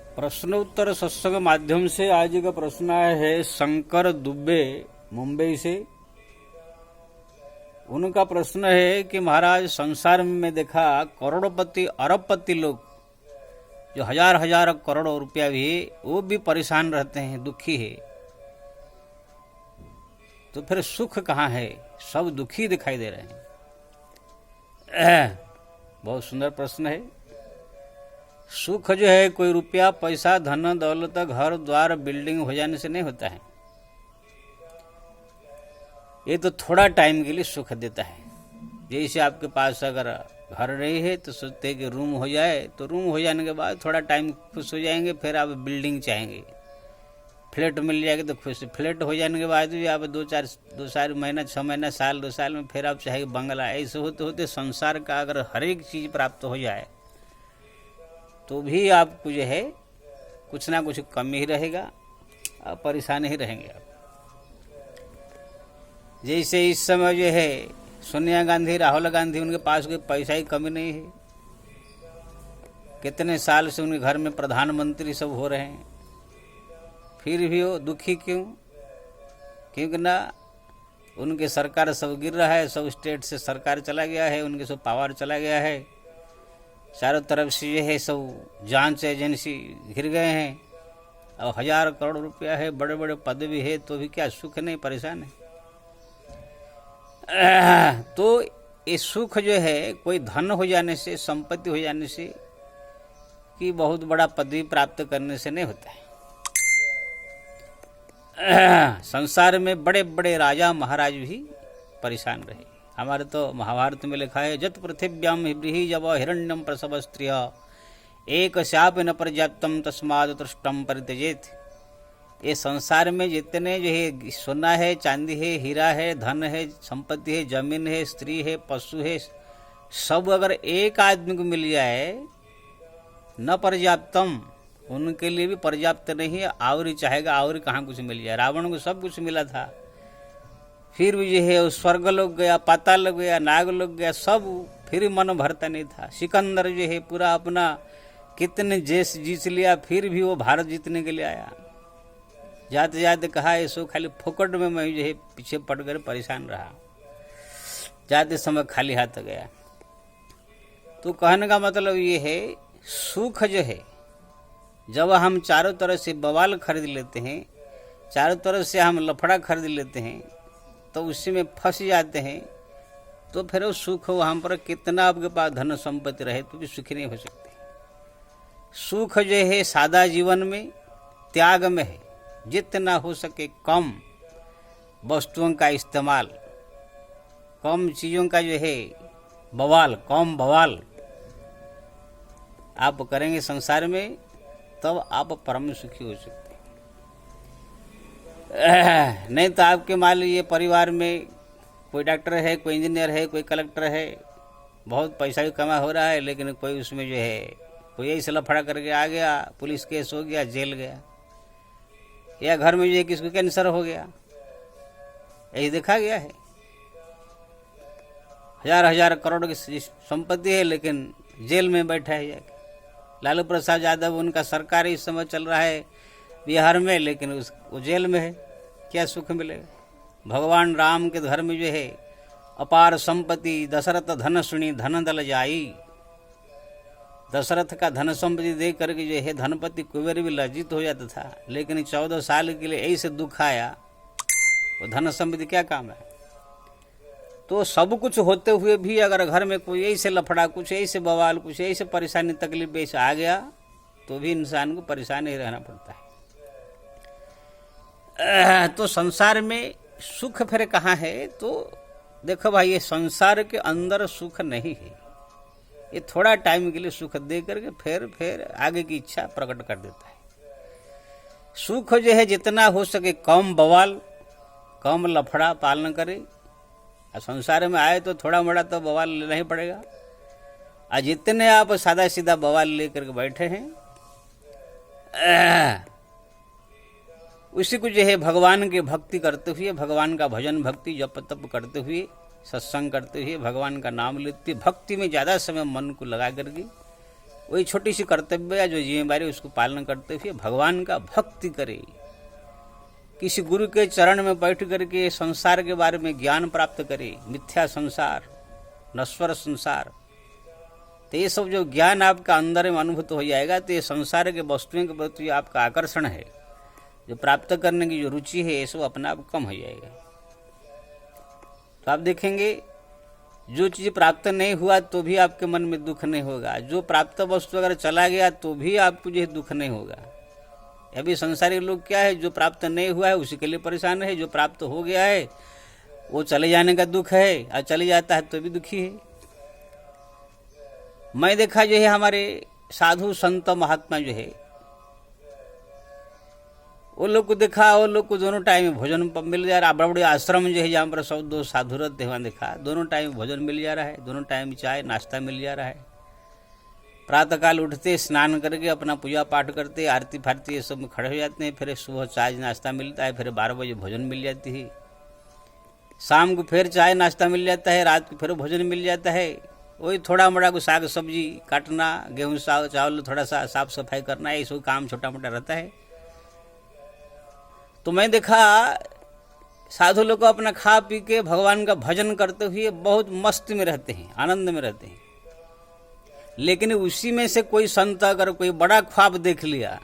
प्रश्नोत्तर सत्संग माध्यम से आज का प्रश्न आया है शंकर दुबे मुंबई से। उनका प्रश्न है कि महाराज, संसार में देखा करोड़पति अरबपति लोग जो हजार हजार करोड़ रुपया भी वो भी परेशान रहते हैं, दुखी है, तो फिर सुख कहाँ है? सब दुखी दिखाई दे रहे हैं। बहुत सुंदर प्रश्न है। सुख जो है कोई रुपया पैसा धन दौलत घर द्वार बिल्डिंग हो जाने से नहीं होता है। ये तो थोड़ा टाइम के लिए सुख देता है। जैसे आपके पास अगर घर नहीं है तो सोचते हैं कि रूम हो जाए, तो रूम हो जाने के बाद थोड़ा टाइम खुश हो जाएंगे, फिर आप बिल्डिंग चाहेंगे, फ्लैट मिल जाएगा तो खुश। फ्लैट हो जाने के बाद भी आप दो चार महीना 6 महीना साल 2 साल में फिर आप चाहेंगे बंगला। ऐसे होते होते संसार का अगर हर एक चीज प्राप्त हो जाए तो भी आपको जो है कुछ ना कुछ कमी ही रहेगा, आप परेशान ही रहेंगे आप। जैसे इस समय जो है सोनिया गांधी राहुल गांधी, उनके पास कोई पैसा की कमी नहीं है। कितने साल से उनके घर में प्रधानमंत्री सब हो रहे हैं, फिर भी वो दुखी क्यों? क्योंकि ना उनके सरकार सब गिर रहा है, सब स्टेट से सरकार चला गया है, उनके सब पावर चला गया है, चारों तरफ से ये है सब जांच एजेंसी घिर गए हैं, और 1000 करोड़ रुपया है, बड़े बड़े पद भी है, तो भी क्या सुख नहीं, परेशान है। तो ये सुख जो है कोई धन हो जाने से, संपत्ति हो जाने से, कि बहुत बड़ा पदवी प्राप्त करने से नहीं होता है। संसार में बड़े बड़े राजा महाराज भी परेशान रहे। हमारे तो महाभारत में लिखा है, जत पृथिव्याम हिब्रीहि जब हिरण्यम प्रसव स्त्रिय एक शाप न पर्याप्तम तस्माद तृष्टम परित्यजेत। ये संसार में जितने जो है सोना है, चांदी है, हीरा है, धन है, संपत्ति है, जमीन है, स्त्री है, पशु है, सब अगर एक आदमी को मिल जाए न पर्याप्तम, उनके लिए भी पर्याप्त नहीं है, और ही चाहेगा और ही कहाँ कुछ मिल जाए। रावण को सब कुछ मिला था, फिर भी जो है स्वर्ग लोग गया, पाताल लोग गया, नाग लोग गया, सब फिर मन भरता नहीं था। सिकंदर जो है पूरा अपना कितने देश जीत लिया, फिर भी वो भारत जीतने के लिए आया। जाते जाते कहा ऐसो खाली फोकट में मैं जो है पीछे पड़ कर परेशान रहा, जाते समय खाली हाथ गया। तो कहने का मतलब ये है, सुख जो है जब हम चारों तरफ से बवाल खरीद लेते हैं, चारों तरफ से हम लफड़ा खरीद लेते हैं, तो उसी में फंस जाते हैं, तो फिर वो सुख वहाँ पर कितना आपके पास धन संपत्ति रहे तो भी सुखी नहीं हो सकते। सुख जो है सादा जीवन में, त्याग में है। जितना हो सके कम वस्तुओं का इस्तेमाल, कम चीज़ों का जो है बवाल, कम बवाल आप करेंगे संसार में, तब आप परम सुखी हो सकते हैं। नहीं तो आपके मान लीजिए परिवार में कोई डॉक्टर है, कोई इंजीनियर है, कोई कलेक्टर है, बहुत पैसा भी कमा हो रहा है, लेकिन कोई उसमें जो है कोई ऐसे लफड़ा करके आ गया, पुलिस केस हो गया, जेल गया, या घर में जो है किसको कैंसर हो गया, यही देखा गया है। हजार हजार करोड़ की संपत्ति है, लेकिन जेल में बैठा है जाके। लालू प्रसाद यादव, उनका सरकार इस समय चल रहा है बिहार में, लेकिन वो जेल में है, क्या सुख मिलेगा? भगवान राम के घर में जो है अपार संपत्ति, दशरथ धन सुनी धन दल जाई। दशरथ का धन संपत्ति देख करके जो है धनपति कुबेर भी लज्जित हो जाता था, लेकिन 14 साल के लिए ऐसे दुख आया, वो धन संपत्ति क्या काम है? तो सब कुछ होते हुए भी अगर घर में कोई ऐसे लफड़ा, कुछ ऐसे बवाल, कुछ ऐसे परेशानी तकलीफ ऐसे आ गया, तो भी इंसान को परेशान ही रहना पड़ता है। तो संसार में सुख फिर कहाँ है? तो देखो भाई, ये संसार के अंदर सुख नहीं है। ये थोड़ा टाइम के लिए सुख दे करके फिर आगे की इच्छा प्रकट कर देता है। सुख जो है जितना हो सके कम बवाल, कम लफड़ा पालन करे। संसार में आए तो थोड़ा मोड़ा तो बवाल लेना ही पड़ेगा। आज जितने आप सादा सीधा बवाल लेकर के बैठे हैं, उसी को जो है भगवान की भक्ति करते हुए, भगवान का भजन भक्ति जप तप करते हुए, सत्संग करते हुए, भगवान का नाम लेते, भक्ति में ज़्यादा समय मन को लगा करके वही छोटी सी कर्तव्य जो जिम्मेदारी उसको पालन करते हुए भगवान का भक्ति करे, किसी गुरु के चरण में बैठ करके संसार के बारे में ज्ञान प्राप्त करे, मिथ्या संसार, नश्वर संसार। तो ये सब जो ज्ञान आपका अंदर में अनुभूत हो जाएगा तो ये संसार के वस्तुओं के प्रति आपका आकर्षण है, जो प्राप्त करने की जो रुचि है, ये सब अपने आप कम हो जाएगा। तो आप देखेंगे जो चीज़ प्राप्त नहीं हुआ तो भी आपके मन में दुख नहीं होगा, जो प्राप्त वस्तु अगर चला गया तो भी आपको जो है दुख नहीं होगा। अभी संसारिक लोग क्या है, जो प्राप्त नहीं हुआ है उसी के लिए परेशान है, जो प्राप्त हो गया है वो चले जाने का दुख है, और चले जाता है तो भी दुखी है। मैं देखा जो है हमारे साधु संत महात्मा जो है वो लोग को देखा, वो लोग को दोनों टाइम भोजन मिल जा रहा है। बड़े बड़े आश्रम जो है जहाँ पर 100-200 साधु रहते हैं वहाँ देखा दोनों टाइम भोजन मिल जा रहा है, दोनों टाइम चाय नाश्ता मिल जा रहा है। प्रातःकाल उठते स्नान करके अपना पूजा पाठ करते, आरती फारती ये सब में खड़े हो जाते हैं, फिर सुबह चाय नाश्ता मिलता है, फिर 12 बजे भोजन मिल जाती है, शाम को फिर चाय नाश्ता मिल जाता है, रात को फिर भोजन मिल जाता है। वही थोड़ा मोड़ा को साग सब्जी काटना, गेहूँ चावल थोड़ा सा साफ सफाई करना, ये सब काम छोटा मोटा रहता है। तो मैं देखा साधु लोग अपना खा पी के भगवान का भजन करते हुए बहुत मस्त में रहते हैं, आनंद में रहते हैं। लेकिन उसी में से कोई संत अगर कोई बड़ा ख्वाब देख लिया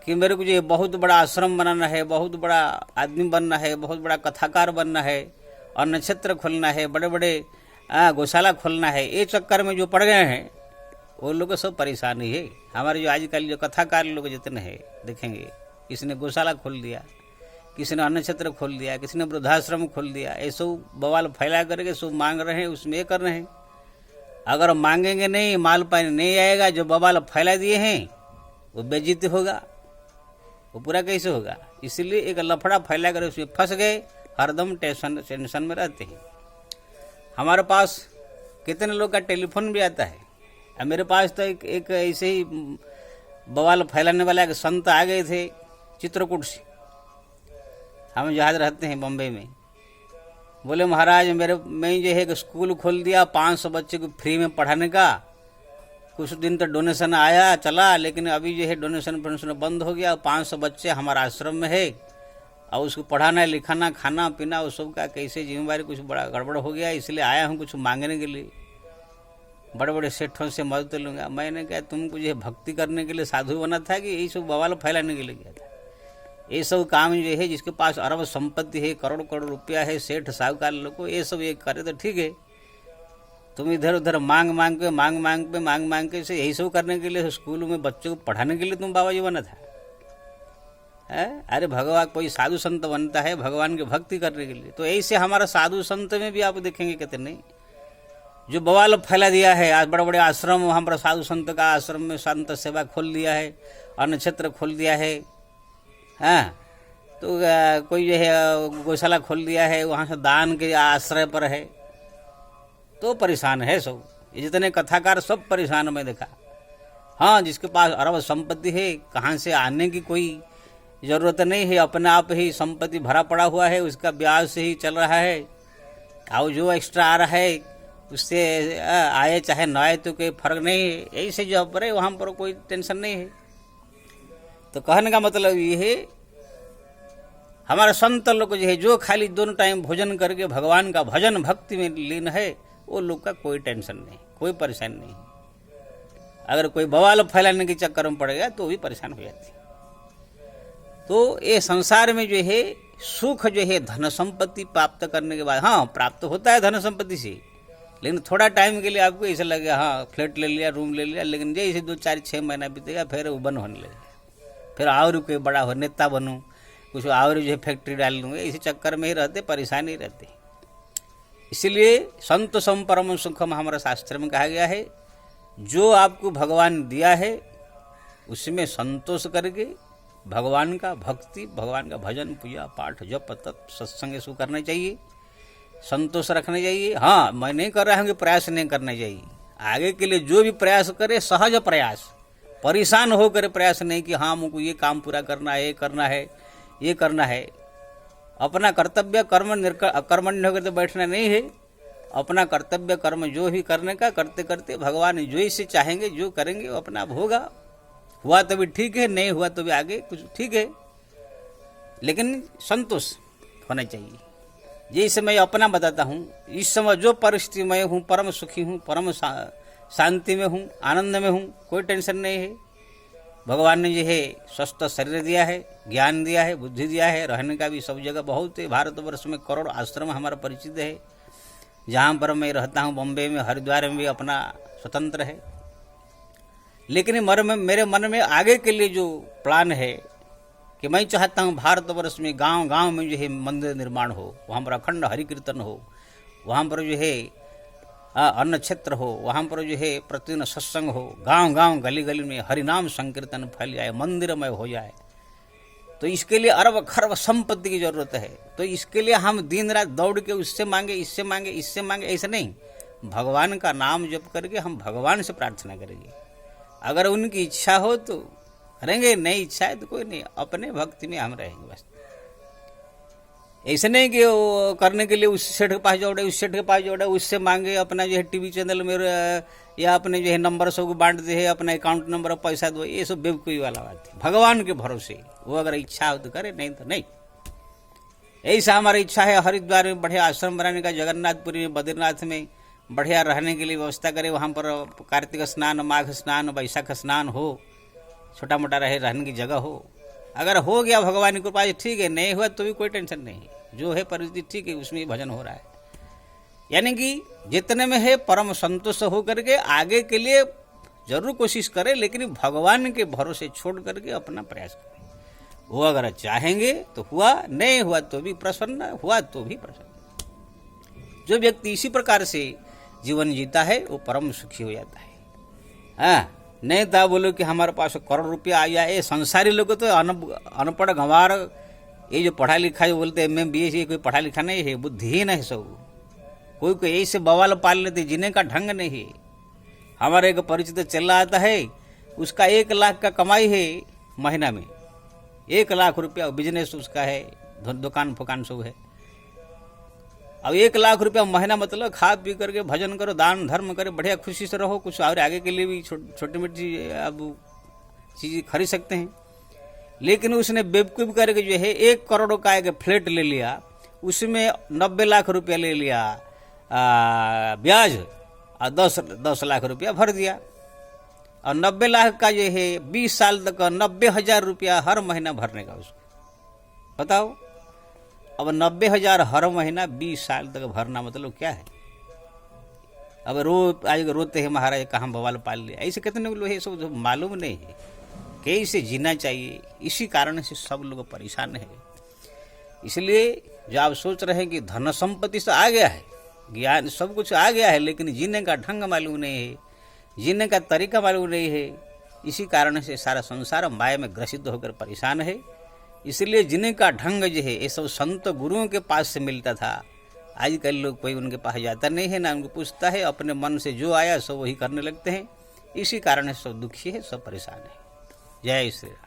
कि मेरे को ये बहुत बड़ा आश्रम बनाना है, बहुत बड़ा आदमी बनना है, बहुत बड़ा कथाकार बनना है, और नक्षत्र खोलना है, बड़े बड़े गौशाला खोलना है, ये चक्कर में जो पड़ गए हैं वो लोग सब परेशान ही है। हमारे जो आजकल जो कथाकार लोग जितने हैं देखेंगे, किसी ने गौशाला खोल दिया, किसी ने अन्न क्षेत्र खोल दिया, किसी ने वृद्धाश्रम खोल दिया, ये सब बवाल फैला करके सब मांग रहे हैं, उसमें ये कर रहे हैं। अगर मांगेंगे नहीं, माल पानी नहीं आएगा, जो बवाल फैला दिए हैं वो बेइज्जती होगा, वो पूरा कैसे होगा। इसलिए एक लफड़ा फैला कर उसमें फंस गए, हरदम टेंशन में रहते हैं। हमारे पास कितने लोग का टेलीफोन भी आता है। अब मेरे पास तो एक ऐसे ही बवाल फैलाने वाला एक संत आ गए थे चित्रकूट से, हम जहाँ रहते हैं बम्बई में। बोले महाराज मैं जो है एक स्कूल खोल दिया 500 बच्चे को फ्री में पढ़ाने का। कुछ दिन तो डोनेशन आया चला, लेकिन अभी जो है डोनेशन बंद हो गया। 500 बच्चे हमारा आश्रम में है और उसको पढ़ाना लिखाना खाना पीना उस सब का कैसे जिम्मेवारी कुछ बड़ा गड़बड़ हो गया, इसलिए आया हूँ कुछ मांगने के लिए, बड़े बड़े सेठों से मदद लूँगा। मैंने कहा तुमको जो है भक्ति करने के लिए साधु बना था कि यही सब बवाल फैलाने के लिए गया था। ये सब काम जो है जिसके पास अरब संपत्ति है, करोड़ करोड़ रुपया है, सेठ साहूकार लोग को, ये सब ये करे तो ठीक है। तुम इधर उधर मांग के से यही सब करने के लिए, स्कूल में बच्चों को पढ़ाने के लिए तुम बाबा जी बना था है? अरे भगवान कोई साधु संत बनता है भगवान की भक्ति करने के लिए। तो ऐसे हमारा साधु संत में भी आप देखेंगे कितने जो बवाल फैला दिया है। आज बड़े बड़े आश्रम, वहाँ पर साधु संत का आश्रम में संत सेवा खोल दिया है, अन्न क्षेत्र खोल दिया है, हाँ तो कोई जो है गौशाला खोल दिया है, वहाँ से दान के आश्रय पर है, तो परेशान है सब। ये जितने कथाकार सब परेशान मैं देखा। हाँ जिसके पास अरब संपत्ति है, कहाँ से आने की कोई ज़रूरत नहीं है, अपने आप ही संपत्ति भरा पड़ा हुआ है, उसका ब्याज से ही चल रहा है, और जो एक्स्ट्रा आ रहा है उससे आए चाहे न आए तो कोई फर्क नहीं है। यही से जो पर है वहाँ पर कोई टेंशन नहीं है। तो कहने का मतलब ये है हमारा संत लोग जो है जो खाली दोनों टाइम भोजन करके भगवान का भजन भक्ति में लीन है, वो लोग का कोई टेंशन नहीं, कोई परेशानी नहीं। अगर कोई बवाल फैलाने के चक्कर में पड़ गया तो भी परेशान हो जाती है। तो ये संसार में जो है सुख जो है धन संपत्ति प्राप्त करने के बाद, हाँ प्राप्त होता है धन संपत्ति से, लेकिन थोड़ा टाइम के लिए आपको ऐसा लगेगा हाँ फ्लैट ले लिया, रूम ले लिया, लेकिन जैसे 2-4-6 महीना बीतेगा फिर वो बंद होने लगेगा, फिर और कोई बड़ा हो नेता बनूँ, कुछ और जो है फैक्ट्री डाल लूँगा, इसी चक्कर में ही रहते, परेशानी रहते। इसलिए संतोषम परम सुखम हमारा शास्त्र में कहा गया है, जो आपको भगवान दिया है उसमें संतोष करके भगवान का भक्ति, भगवान का भजन पूजा पाठ जप तप सत्संग सु करना चाहिए, संतोष रखना चाहिए। हाँ मैं नहीं कर रहा हूँ कि प्रयास नहीं करना चाहिए, आगे के लिए जो भी प्रयास करे सहज प्रयास, परेशान होकर प्रयास नहीं कि हाँ मुझको ये काम पूरा करना है, ये करना है, ये करना है। अपना कर्तव्य कर्मण्य होकर तो बैठना नहीं है, अपना कर्तव्य कर्म जो भी करने का करते करते भगवान जो इसे चाहेंगे जो करेंगे वो अपना होगा। हुआ तो भी ठीक है, नहीं हुआ तो भी आगे कुछ ठीक है, लेकिन संतोष होना चाहिए। जैसे मैं अपना बताता हूँ, इस समय जो परिस्थिति में हूँ परम सुखी हूँ, परम शांति में हूँ, आनंद में हूँ, कोई टेंशन नहीं है। भगवान ने जो है स्वस्थ शरीर दिया है, ज्ञान दिया है, बुद्धि दिया है, रहने का भी सब जगह बहुत है। भारतवर्ष में करोड़ आश्रम हमारा परिचित है। जहाँ पर मैं रहता हूँ बॉम्बे में, हरिद्वार में भी अपना स्वतंत्र है। लेकिन मेरे मन में आगे के लिए जो प्लान है कि मैं चाहता हूँ भारतवर्ष में गांव गांव में जो है मंदिर निर्माण हो, वहाँ पर अखंड हरि कीर्तन हो, वहाँ पर जो है अन्न क्षेत्र हो, वहाँ पर जो है प्रतिदिन सत्संग हो, गांव गांव गली गली में हरिनाम संकीर्तन फैल जाए, मंदिरमय हो जाए। तो इसके लिए अरब खरब संपत्ति की जरूरत है। तो इसके लिए हम दिन रात दौड़ के उससे मांगे, इससे मांगे, इससे मांगे, ऐसा नहीं। भगवान का नाम जप करके हम भगवान से प्रार्थना करेंगे। अगर उनकी इच्छा हो तो रहेंगे, नहीं इच्छा है तो कोई नहीं, अपने भक्ति में हम रहेंगे बस। ऐसे नहीं कि वो करने के लिए उस सेठ के पास जोड़े, उस सेठ के पास जोड़े, उससे मांगे, अपना जो है टीवी चैनल में या अपने जो है नंबर सबको बांट दे, अपना अकाउंट नंबर पैसा दो, ये सब बेवकूफ़ी वाला बात है। भगवान के भरोसे वो अगर इच्छा हो तो करे, नहीं तो नहीं। ऐसा हमारी इच्छा है हरिद्वार में बढ़िया आश्रम बनाने का, जगन्नाथपुरी में, बद्रीनाथ में बढ़िया रहने के लिए व्यवस्था करे। वहाँ पर कार्तिक स्नान, माघ स्नान, वैशाख स्नान हो, छोटा मोटा रहने की जगह हो। अगर हो गया भगवान की कृपा ठीक है, नहीं हुआ तो भी कोई टेंशन नहीं है। जो है परिस्थिति ठीक है, उसमें भजन हो रहा है। यानी कि जितने में है परम संतुष्ट होकर के आगे के लिए जरूर कोशिश करें, लेकिन भगवान के भरोसे छोड़ करके अपना प्रयास करें। वो अगर चाहेंगे तो हुआ, नहीं हुआ तो भी प्रसन्न, हुआ तो भी प्रसन्न। जो व्यक्ति इसी प्रकार से जीवन जीता है वो परम सुखी हो जाता है। हाँ, नहीं था बोलो कि हमारे पास करोड़ रुपया आ जाए। संसारी लोग तो अनपढ़ गंवार, ये जो पढ़ा लिखा जो बोलते हैं MBA से, कोई पढ़ा लिखा नहीं है, बुद्धिहीन है सब। कोई कोई ऐसे बवाल पाल लेते, जीने का ढंग नहीं है। हमारे एक परिचित चल रहा आता है, उसका 1 लाख का कमाई है महीना में, 1 लाख रुपया बिजनेस उसका है, दुकान फुकान सब है। अब 1 लाख रुपया महीना मतलब खा पी करके भजन करो, दान धर्म करे, बढ़िया खुशी से रहो, कुछ और आगे के लिए भी छोटी मोटी अब चीज़ खरीद सकते हैं। लेकिन उसने बेवकूफ़ करके जो है 1 करोड़ का एक फ्लैट ले लिया, उसमें 90 लाख रुपया ले लिया ब्याज, और 10 लाख रुपया भर दिया। और 90 लाख का जो है 20 साल तक 90,000 रुपया हर महीना भरने का उसको। बताओ, अब 90,000 हर महीना 20 साल तक भरना मतलब क्या है। अब आज रोते हैं महाराज कहाँ बवाल पाल लिया, ऐसे कितने लोग है, सब मालूम नहीं है कैसे जीना चाहिए। इसी कारण से सब लोग परेशान है। इसलिए जो आप सोच रहे हैं कि धन संपत्ति से आ गया है, ज्ञान सब कुछ आ गया है, लेकिन जीने का ढंग मालूम नहीं है, जीने का तरीका मालूम नहीं है, इसी कारण से सारा संसार माया में ग्रसित होकर परेशान है। इसलिए जीने का ढंग जो है ये सब संत गुरुओं के पास से मिलता था। आजकल लोग कोई उनके पास जाता नहीं है, ना उनको पूछता है, अपने मन से जो आया सब वही करने लगते हैं। इसी कारण से सब दुखी है, सब परेशान है। जय श्री राम।